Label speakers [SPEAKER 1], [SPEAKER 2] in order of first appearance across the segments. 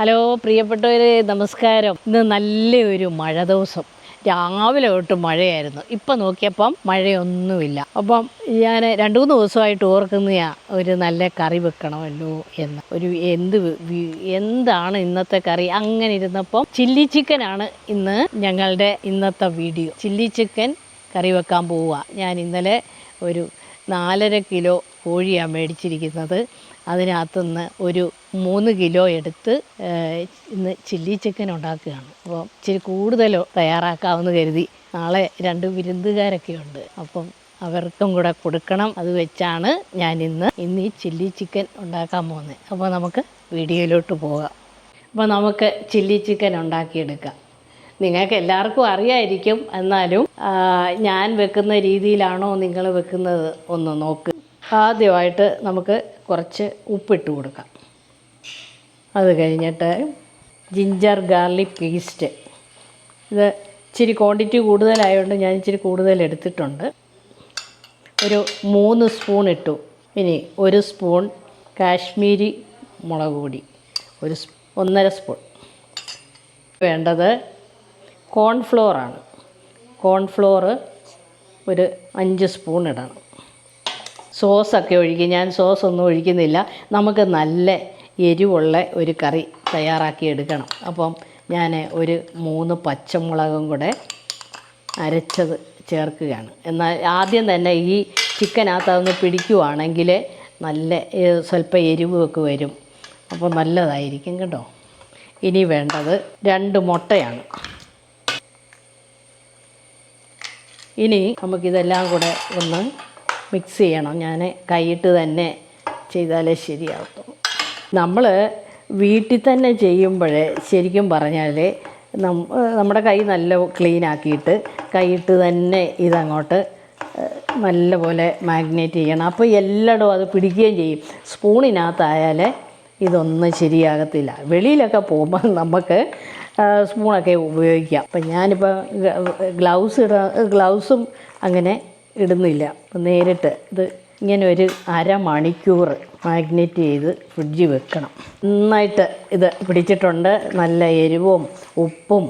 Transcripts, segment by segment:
[SPEAKER 1] Hello പ്രിയപ്പെട്ടവരെ, നമസ്കാരം. ഇന്ന് നല്ലൊരു മഴ ദിവസം. രാവിലെ തൊട്ട് മഴയായിരുന്നു. ഇപ്പം നോക്കിയപ്പം മഴയൊന്നുമില്ല. അപ്പം ഞാൻ 2-3 ദിവസമായിട്ട് ഓർക്കുന്ന ഒരു നല്ല കറി വെക്കണമല്ലോ എന്ന്. എന്താണ് ഇന്നത്തെ കറി? അങ്ങനെ ഇരുന്നപ്പം ചില്ലി ചിക്കനാണ് ഇന്ന് ഞങ്ങളുടെ ഇന്നത്തെ വീഡിയോ. ചില്ലി ചിക്കൻ കറി വെക്കാൻ പോവുക. ഞാൻ ഇന്നലെ ഒരു 4.5 കിലോ കോഴിയാണ് മേടിച്ചിരിക്കുന്നത്. അതിനകത്തുനിന്ന് ഒരു 3 കിലോ എടുത്ത് ഇന്ന് ചില്ലി ചിക്കൻ ഉണ്ടാക്കുകയാണ്. അപ്പോൾ ഇച്ചിരി കൂടുതൽ തയ്യാറാക്കാമെന്ന് കരുതി. നാളെ 2 വിരുന്നുകാരൊക്കെ ഉണ്ട്. അപ്പം അവർക്കും കൂടെ കൊടുക്കണം. അത് വെച്ചാണ് ഞാൻ ഇന്ന് ഈ ചില്ലി ചിക്കൻ ഉണ്ടാക്കാൻ പോകുന്നത്. അപ്പോൾ നമുക്ക് വീഡിയോയിലോട്ട് പോകാം. അപ്പോൾ നമുക്ക് ചില്ലി ചിക്കൻ ഉണ്ടാക്കിയെടുക്കാം. നിങ്ങൾക്ക് എല്ലാവർക്കും അറിയാമായിരിക്കും, എന്നാലും ഞാൻ വെക്കുന്ന രീതിയിലാണോ നിങ്ങൾ വെക്കുന്നത് ഒന്ന് നോക്ക്. ആദ്യമായിട്ട് നമുക്ക് കുറച്ച് ഉപ്പിട്ട് കൊടുക്കാം. അത് കഴിഞ്ഞിട്ട് ജിഞ്ചർ ഗാർലിക് പേസ്റ്റ്. ഇത് ഇച്ചിരി ക്വാണ്ടിറ്റി കൂടുതലായതുകൊണ്ട് ഞാൻ ഇച്ചിരി കൂടുതൽ എടുത്തിട്ടുണ്ട്. ഒരു 3 സ്പൂൺ ഇട്ടു. ഇനി 1 സ്പൂൺ കാശ്മീരി മുളക് പൊടി, 1.5 സ്പൂൺ. വേണ്ടത് കോൺഫ്ലോറാണ്. കോൺഫ്ലോർ ഒരു 5 സ്പൂൺ ഇടണം. സോസൊക്കെ ഒഴിക്കും. ഞാൻ സോസൊന്നും ഒഴിക്കുന്നില്ല. നമുക്ക് നല്ല എരിവുള്ള ഒരു കറി തയ്യാറാക്കി എടുക്കണം. അപ്പം ഞാൻ ഒരു 3 പച്ചമുളകും കൂടെ അരച്ചത് ചേർക്കുകയാണ്. എന്നാൽ ആദ്യം തന്നെ ഈ ചിക്കനകത്ത് അതൊന്ന് പിടിക്കുവാണെങ്കിൽ നല്ല സ്വല്പം എരിവൊക്കെ വരും. അപ്പോൾ നല്ലതായിരിക്കും കേട്ടോ. ഇനി വേണ്ടത് 2 മുട്ടയാണ്. ഇനി നമുക്കിതെല്ലാം കൂടെ ഒന്ന് മിക്സ് ചെയ്യണം. ഞാൻ കൈയിട്ട് തന്നെ ചെയ്താലേ ശരിയാകത്തുള്ളൂ. നമ്മൾ വീട്ടിൽ തന്നെ ചെയ്യുമ്പോഴേ ശരിക്കും പറഞ്ഞാൽ നമ്മുടെ കൈ നല്ല ക്ലീനാക്കിയിട്ട് കൈയിട്ട് തന്നെ ഇതങ്ങോട്ട് നല്ലപോലെ മാഗ്നേറ്റ് ചെയ്യണം. അപ്പോൾ എല്ലായിടും അത് പിടിക്കുകയും ചെയ്യും. സ്പൂണിനകത്തായാൽ ഇതൊന്നും ശരിയാകത്തില്ല. വെളിയിലൊക്കെ പോകുമ്പോൾ നമുക്ക് സ്പൂണൊക്കെ ഉപയോഗിക്കാം. അപ്പം ഞാനിപ്പോൾ ഗ്ലൗസും അങ്ങനെ ഇടുന്നില്ല. നേരിട്ട് ഇത് ഇങ്ങനെ ഒരു 1/2 മണിക്കൂർ മാഗ്നേറ്റ് ചെയ്ത് ഫ്രിഡ്ജിൽ വെക്കണം. നന്നായിട്ട് ഇത് പിടിച്ചിട്ടുണ്ട്. നല്ല എരിവും ഉപ്പും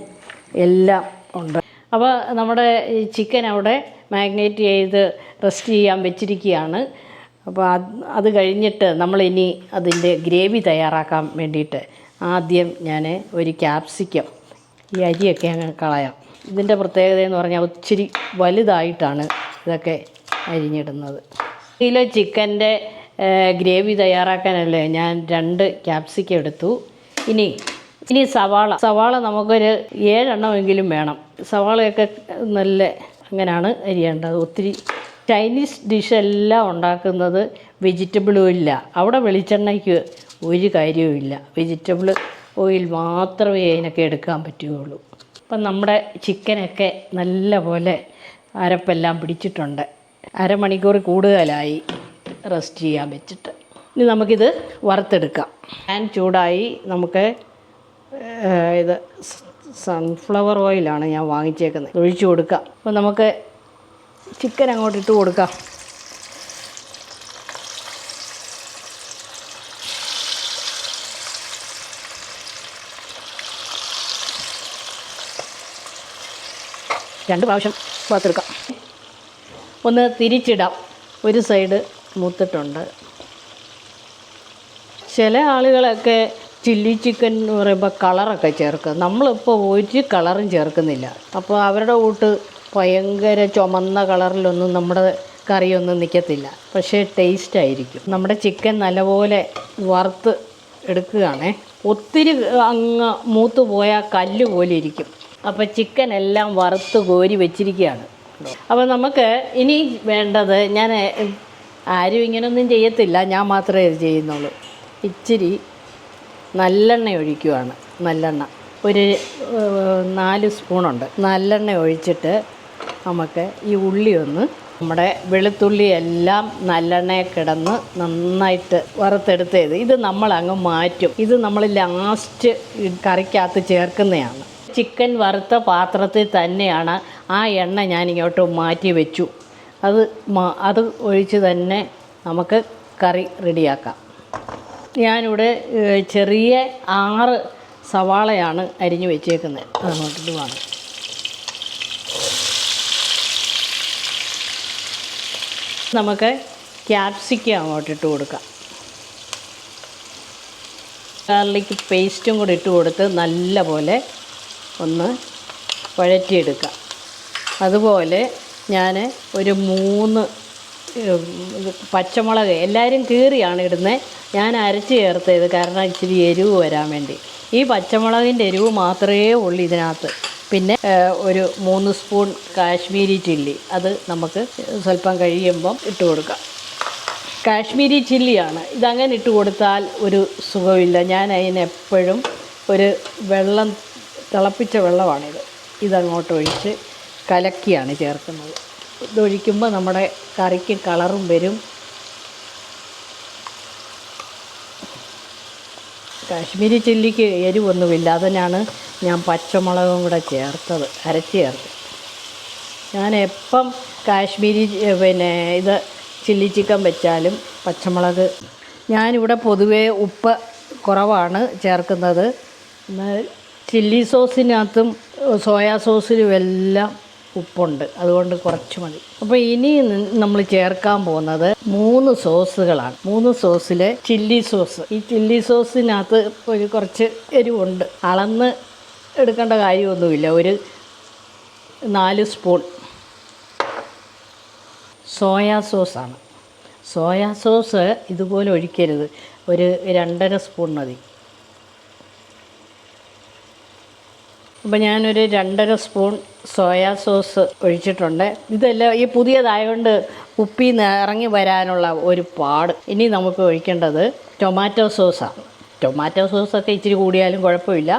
[SPEAKER 1] എല്ലാം ഉണ്ട്. അപ്പോൾ നമ്മുടെ ചിക്കൻ അവിടെ മാഗ്നേറ്റ് ചെയ്ത് റെസ്റ്റ് ചെയ്യാൻ വെച്ചിരിക്കുകയാണ്. അപ്പോൾ അത് കഴിഞ്ഞിട്ട് നമ്മളിനി അതിൻ്റെ ഗ്രേവി തയ്യാറാക്കാൻ വേണ്ടിയിട്ട് ആദ്യം ഞാൻ ഒരു ക്യാപ്സിക്കം, ഈ അരിയൊക്കെ അങ്ങ് കളയാം. ഇതിൻ്റെ പ്രത്യേകത എന്ന് പറഞ്ഞാൽ ഒത്തിരി വലുതായിട്ടാണ് ഇതൊക്കെ അരിഞ്ഞിടുന്നത്. കിലോ ചിക്കൻ്റെ ഗ്രേവി തയ്യാറാക്കാനല്ലേ ഞാൻ 2 ക്യാപ്സിക്കം എടുത്തു. ഇനി സവാള നമുക്കൊരു 7 എണ്ണമെങ്കിലും വേണം. സവാളയൊക്കെ നല്ല അങ്ങനെയാണ് അരിയേണ്ടത്. ഒത്തിരി ചൈനീസ് ഡിഷെല്ലാം ഉണ്ടാക്കുന്നത് വെജിറ്റബിൾ ഓയിലില്ല. അവിടെ വെളിച്ചെണ്ണയ്ക്ക് ഒരു കാര്യവുമില്ല. വെജിറ്റബിൾ ഓയിൽ മാത്രമേ അതിനൊക്കെ എടുക്കാൻ പറ്റുകയുള്ളൂ. അപ്പം നമ്മുടെ ചിക്കനൊക്കെ നല്ല പോലെ അരപ്പെല്ലാം പിടിച്ചിട്ടുണ്ട്. 1/2 മണിക്കൂർ കൂടുതലായി റെസ്റ്റ് ചെയ്യാൻ വെച്ചിട്ട്. ഇനി നമുക്കിത് വറുത്തെടുക്കാം. പാൻ ചൂടായി. നമുക്ക് ഇത് സൺഫ്ലവർ ഓയിലാണ് ഞാൻ വാങ്ങിച്ചേക്കുന്നത്. ഒഴിച്ചു കൊടുക്കാം. അപ്പോൾ നമുക്ക് ചിക്കൻ അങ്ങോട്ട് ഇട്ട് കൊടുക്കാം. രണ്ട് പ്രാവശ്യം വറുത്തെടുക്കാം. ഒന്ന് തിരിച്ചിടാം. ഒരു സൈഡ് മൂത്തിട്ടുണ്ട്. ചില ആളുകളൊക്കെ ചില്ലി ചിക്കൻ എന്ന് പറയുമ്പോൾ കളറൊക്കെ ചേർക്കും. നമ്മളിപ്പോൾ ഒരു കളറും ചേർക്കുന്നില്ല. അപ്പോൾ അവരുടെ കൂട്ട് ഭയങ്കര ചുമന്ന കളറിലൊന്നും നമ്മുടെ കറിയൊന്നും നിൽക്കത്തില്ല. പക്ഷേ ടേസ്റ്റായിരിക്കും. നമ്മുടെ ചിക്കൻ നല്ലപോലെ വറുത്ത് എടുക്കുകയാണേ. ഒത്തിരി അങ്ങ് മൂത്ത് പോയാൽ കല്ല് പോലെ ഇരിക്കും. അപ്പോൾ ചിക്കൻ എല്ലാം വറുത്ത് കോരി വെച്ചിരിക്കുകയാണ്. അപ്പോൾ നമുക്ക് ഇനി വേണ്ടത്, ഞാൻ ആരും ഇങ്ങനെയൊന്നും ചെയ്യത്തില്ല, ഞാൻ മാത്രമേ ഇത് ചെയ്യുന്നുള്ളൂ. ഇച്ചിരി നല്ലെണ്ണ ഒഴിക്കുകയാണ്. നല്ലെണ്ണ ഒരു 4 സ്പൂണുണ്ട്. നല്ലെണ്ണ ഒഴിച്ചിട്ട് നമുക്ക് ഈ ഉള്ളി നമ്മുടെ വെളുത്തുള്ളി എല്ലാം നല്ലെണ്ണയിൽ കിടന്ന് നന്നായിട്ട് വറുത്തെടുത്തത് ഇത് നമ്മളങ്ങ് മാറ്റും. ഇത് നമ്മൾ ലാസ്റ്റ് കറിക്കകത്ത് ചേർക്കുന്നതാണ്. ചിക്കൻ വറുത്ത പാത്രത്തിൽ തന്നെയാണ് ആ എണ്ണ ഞാനിങ്ങോട്ട് മാറ്റി വെച്ചു. അത് ഒഴിച്ച് തന്നെ നമുക്ക് കറി റെഡിയാക്കാം. ഞാനിവിടെ ചെറിയ 6 സവാളയാണ് അരിഞ്ഞു വെച്ചേക്കുന്നത്. അതങ്ങോട്ട് ഇടുവാണ്. നമുക്ക് ക്യാപ്സിക്കം അങ്ങോട്ട് ഇട്ട് കൊടുക്കാം. ഗാർലിക് പേസ്റ്റും കൂടി ഇട്ട് കൊടുത്ത് നല്ല പോലെ ഒന്ന് വഴറ്റിയെടുക്കാം. അതുപോലെ ഞാൻ ഒരു 3 പച്ചമുളക് എല്ലാവരും കീറിയാണ് ഇടുന്നത്. ഞാൻ അരച്ച് ചേർത്തത് കാരണം ഇച്ചിരി എരിവ് വരാൻ വേണ്ടി. ഈ പച്ചമുളകിൻ്റെ എരിവ് മാത്രമേ ഉള്ളൂ ഇതിനകത്ത്. പിന്നെ ഒരു 3 സ്പൂൺ കാശ്മീരി ചില്ലി, അത് നമുക്ക് സ്വല്പം കഴിയുമ്പം ഇട്ട് കൊടുക്കാം. കാശ്മീരി ചില്ലിയാണ്. ഇതങ്ങനെ ഇട്ട് കൊടുത്താൽ ഒരു സുഖമില്ല. ഞാൻ അതിനെപ്പോഴും ഒരു വെള്ളം, തിളപ്പിച്ച വെള്ളമാണിത്, ഇതങ്ങോട്ട് ഒഴിച്ച് കലക്കിയാണ് ചേർക്കുന്നത്. ഇതൊഴിക്കുമ്പോൾ നമ്മുടെ കറിക്ക് കളറും വരും. കാശ്മീരി ചില്ലിക്ക് എരിവൊന്നുമില്ല, അതിനാണ് ഞാൻ പച്ചമുളകും കൂടെ ചേർത്തത്, അരച്ച് ചേർത്ത്. ഞാൻ എപ്പം കാശ്മീരി ഇത് ചില്ലി ചിക്കൻ വെച്ചാലും പച്ചമുളക്, ഞാനിവിടെ പൊതുവേ ഉപ്പ് കുറവാണ് ചേർക്കുന്നത്. ചില്ലി സോസിനകത്തും സോയാ സോസിലും എല്ലാം ഉപ്പുണ്ട്, അതുകൊണ്ട് കുറച്ച് മതി. അപ്പോൾ ഇനി നമ്മൾ ചേർക്കാൻ പോകുന്നത് 3 സോസുകളാണ്. 3 സോസിൽ ചില്ലി സോസ്. ഈ ചില്ലി സോസിനകത്ത് കുറച്ച് എരിവുണ്ട്, അളന്ന് എടുക്കേണ്ട കാര്യമൊന്നുമില്ല. ഒരു 4 സ്പൂൺ സോയാ സോസാണ്. സോയാ സോസ് ഇതുപോലെ ഒഴിക്കരുത്, ഒരു 2.5 സ്പൂൺ മതി. അപ്പോൾ ഞാനൊരു 2.5 സ്പൂൺ സോയാ സോസ് ഒഴിച്ചിട്ടുണ്ട്. ഇതെല്ലാം ഈ പുതിയതായതുകൊണ്ട് ഉപ്പിൽ നിന്ന് ഇറങ്ങി വരാനുള്ള ഒരു പാട്. ഇനി നമുക്ക് ഒഴിക്കേണ്ടത് ടൊമാറ്റോ സോസാണ്. ടൊമാറ്റോ സോസൊക്കെ ഇച്ചിരി കൂടിയാലും കുഴപ്പമില്ല.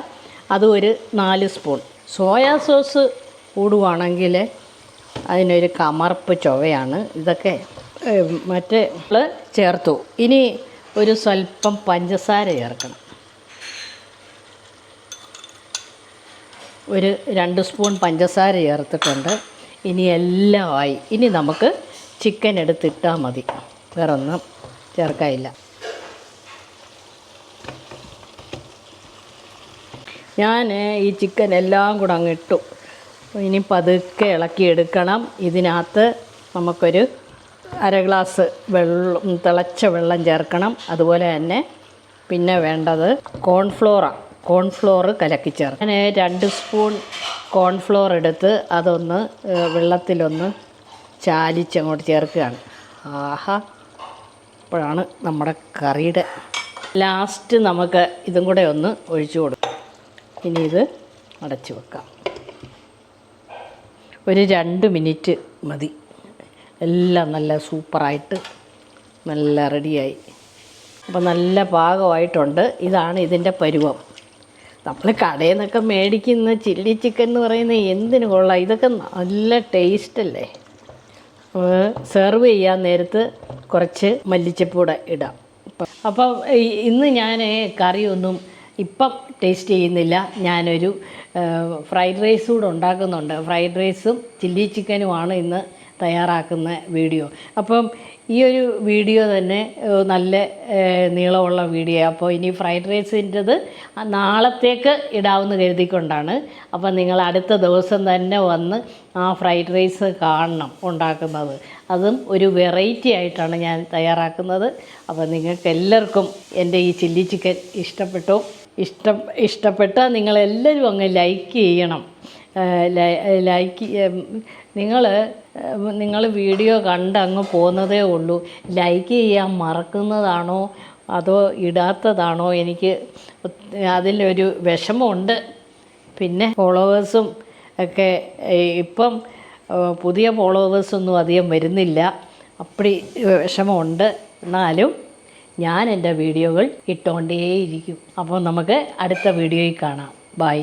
[SPEAKER 1] അത് ഒരു 4 സ്പൂൺ. സോയാ സോസ് കൂടുവാണെങ്കിൽ അതിനൊരു കമർപ്പ് ചൊവയാണ്. ഇതൊക്കെ മറ്റേ ചേർത്തു. ഇനി ഒരു സ്വല്പം പഞ്ചസാര ചേർക്കണം. ഒരു 2 സ്പൂൺ പഞ്ചസാര ചേർത്തിട്ടുണ്ട്. ഇനി എല്ലാം ആയി. ഇനി നമുക്ക് ചിക്കൻ എടുത്തിട്ടാൽ മതി, വേറെ ഒന്നും ചേർക്കാനില്ല. ഞാൻ ഈ ചിക്കൻ എല്ലാം കൂടെ അങ്ങ് ഇട്ടു. ഇനി പതുക്കെ ഇളക്കിയെടുക്കണം. ഇതിനകത്ത് നമുക്കൊരു 1/2 ഗ്ലാസ് വെള്ളം, തിളച്ച വെള്ളം ചേർക്കണം. അതുപോലെ തന്നെ പിന്നെ വേണ്ടത് കോൺഫ്ലോറാണ്. കോൺഫ്ലോർ കലക്കി ചേർക്കാം. ഞാൻ 2 സ്പൂൺ കോൺഫ്ലോർ എടുത്ത് അതൊന്ന് വെള്ളത്തിലൊന്ന് ചാലിച്ചങ്ങോട്ട് ചേർക്കുകയാണ്. ആഹാ, അപ്പോഴാണ് നമ്മുടെ കറിയുടെ ലാസ്റ്റ് നമുക്ക് ഇതും കൂടെ ഒന്ന് ഒഴിച്ചു കൊടുക്കാം. ഇനി ഇത് അടച്ചു വെക്കാം. ഒരു 2 മിനിറ്റ് മതി. എല്ലാം നല്ല സൂപ്പറായിട്ട് നല്ല റെഡിയായി. അപ്പോൾ നല്ല പാകമായിട്ടുണ്ട്. ഇതാണ് ഇതിൻ്റെ പരുവം. നമ്മൾ കടയിൽ നിന്നൊക്കെ മേടിക്കുന്ന ചില്ലി ചിക്കൻ എന്ന് പറയുന്നത് എന്തിനു കൊള്ളാം. ഇതൊക്കെ നല്ല ടേസ്റ്റല്ലേ. സെർവ് ചെയ്യാൻ നേരത്ത് കുറച്ച് മല്ലിച്ചപ്പൂടെ ഇടാം. അപ്പം ഇന്ന് ഞാൻ കറിയൊന്നും ഇപ്പം ടേസ്റ്റ് ചെയ്യുന്നില്ല. ഞാനൊരു ഫ്രൈഡ് റൈസ് കൂടെ ഉണ്ടാക്കുന്നുണ്ട്. ഫ്രൈഡ് റൈസും ചില്ലി ചിക്കനുമാണ് ഇന്ന് തയ്യാറാക്കുന്ന വീഡിയോ. അപ്പം ഈ ഒരു വീഡിയോ തന്നെ നല്ല നീളമുള്ള വീഡിയോ. അപ്പോൾ ഇനി ഫ്രൈഡ് റൈസിൻ്റെത് നാളത്തേക്ക് ഇടാമെന്ന് കരുതിക്കൊണ്ടാണ്. അപ്പം നിങ്ങൾ അടുത്ത ദിവസം തന്നെ വന്ന് ആ ഫ്രൈഡ് റൈസ് കാണണം ഉണ്ടാക്കുന്നത്. അതും ഒരു വെറൈറ്റി ആയിട്ടാണ് ഞാൻ തയ്യാറാക്കുന്നത്. അപ്പോൾ നിങ്ങൾക്ക് എല്ലാവർക്കും എൻ്റെ ഈ ചില്ലി ചിക്കൻ ഇഷ്ടപ്പെട്ടാൽ നിങ്ങളെല്ലാവരും അങ്ങ് ലൈക്ക് ചെയ്യണം. നിങ്ങൾ വീഡിയോ കണ്ട് അങ്ങ് പോകുന്നതേ ഉള്ളൂ. ലൈക്ക് ചെയ്യാൻ മറക്കുന്നതാണോ അതോ ഇടാത്തതാണോ, എനിക്ക് അതിലൊരു വിഷമമുണ്ട്. പിന്നെ ഫോളോവേഴ്സും ഒക്കെ ഇപ്പം പുതിയ ഫോളോവേഴ്സൊന്നും അധികം വരുന്നില്ല. അപ്പടി വിഷമമുണ്ട്. എന്നാലും ഞാൻ എൻ്റെ വീഡിയോകൾ ഇട്ടുകൊണ്ടേയിരിക്കും. അപ്പോൾ നമുക്ക് അടുത്ത വീഡിയോയിൽ കാണാം. ബൈ.